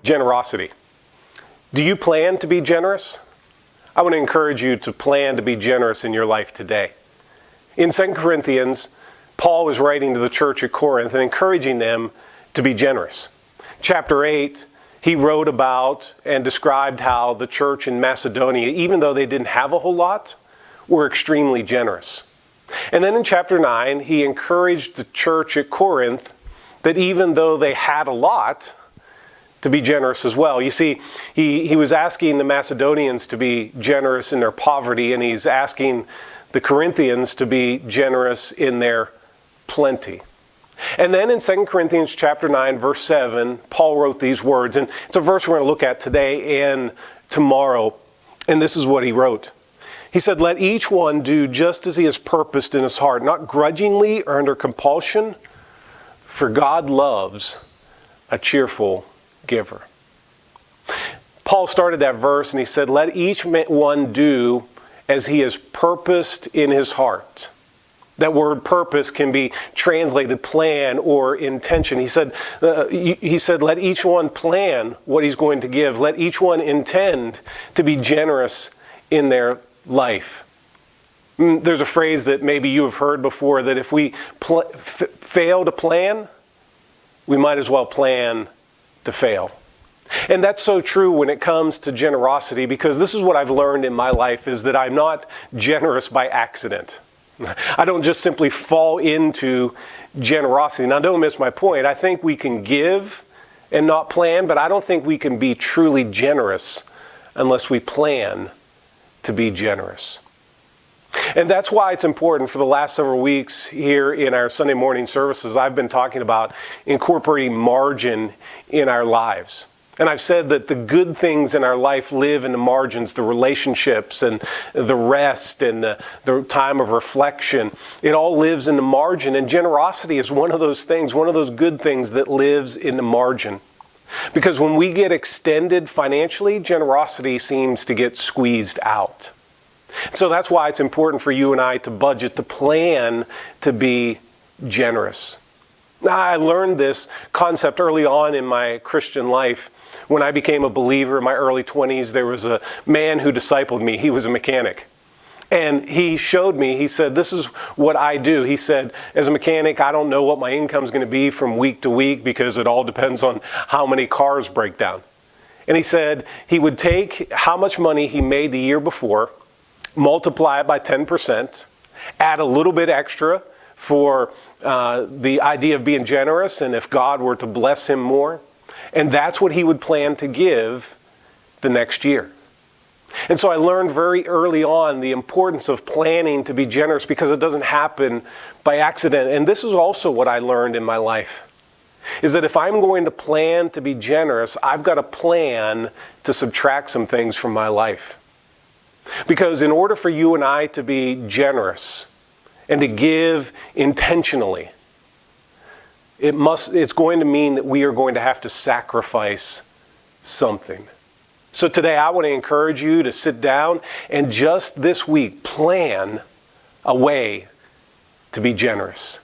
Generosity. Do you plan to be generous? I want to encourage you to plan to be generous in your life today. In 2 Corinthians, Paul was writing to the church at Corinth and encouraging them to be generous. Chapter 8, he wrote about and described how the church in Macedonia, even though they didn't have a whole lot, were extremely generous. And then in chapter 9, he encouraged the church at Corinth that even though they had a lot, to be generous as well. You see, he was asking the Macedonians to be generous in their poverty, and he's asking the Corinthians to be generous in their plenty. And then in 2 Corinthians chapter 9, verse 7, Paul wrote these words, and it's a verse we're going to look at today and tomorrow, and this is what he wrote. He said, "Let each one do just as he has purposed in his heart, not grudgingly or under compulsion, for God loves a cheerful giver." Paul started that verse and he said, "Let each one do as he has purposed in his heart." That word purpose can be translated plan or intention. He said, let each one plan what he's going to give. Let each one intend to be generous in their life. There's a phrase that maybe you have heard before, that if we fail to plan, we might as well plan to fail. And that's so true when it comes to generosity, because this is what I've learned in my life, is that I'm not generous by accident. I don't just simply fall into generosity. Now, don't miss my point. I think we can give and not plan, but I don't think we can be truly generous unless we plan to be generous. And that's why it's important. For the last several weeks here in our Sunday morning services, I've been talking about incorporating margin in our lives. And I've said that the good things in our life live in the margins, the relationships and the rest and the time of reflection. It all lives in the margin. And generosity is one of those things, one of those good things that lives in the margin. Because when we get extended financially, generosity seems to get squeezed out. So that's why it's important for you and I to budget, to plan to be generous. Now, I learned this concept early on in my Christian life. When I became a believer in my early 20s, there was a man who discipled me. He was a mechanic. And he showed me, he said, "This is what I do." He said, "As a mechanic, I don't know what my income is going to be from week to week because it all depends on how many cars break down." And he said he would take how much money he made the year before, multiply it by 10%, add a little bit extra for the idea of being generous and if God were to bless him more. And that's what he would plan to give the next year. And so I learned very early on the importance of planning to be generous, because it doesn't happen by accident. And this is also what I learned in my life, is that if I'm going to plan to be generous, I've got to plan to subtract some things from my life. Because in order for you and I to be generous and to give intentionally, it's going to mean that we are going to have to sacrifice something. So today I want to encourage you to sit down and just this week plan a way to be generous.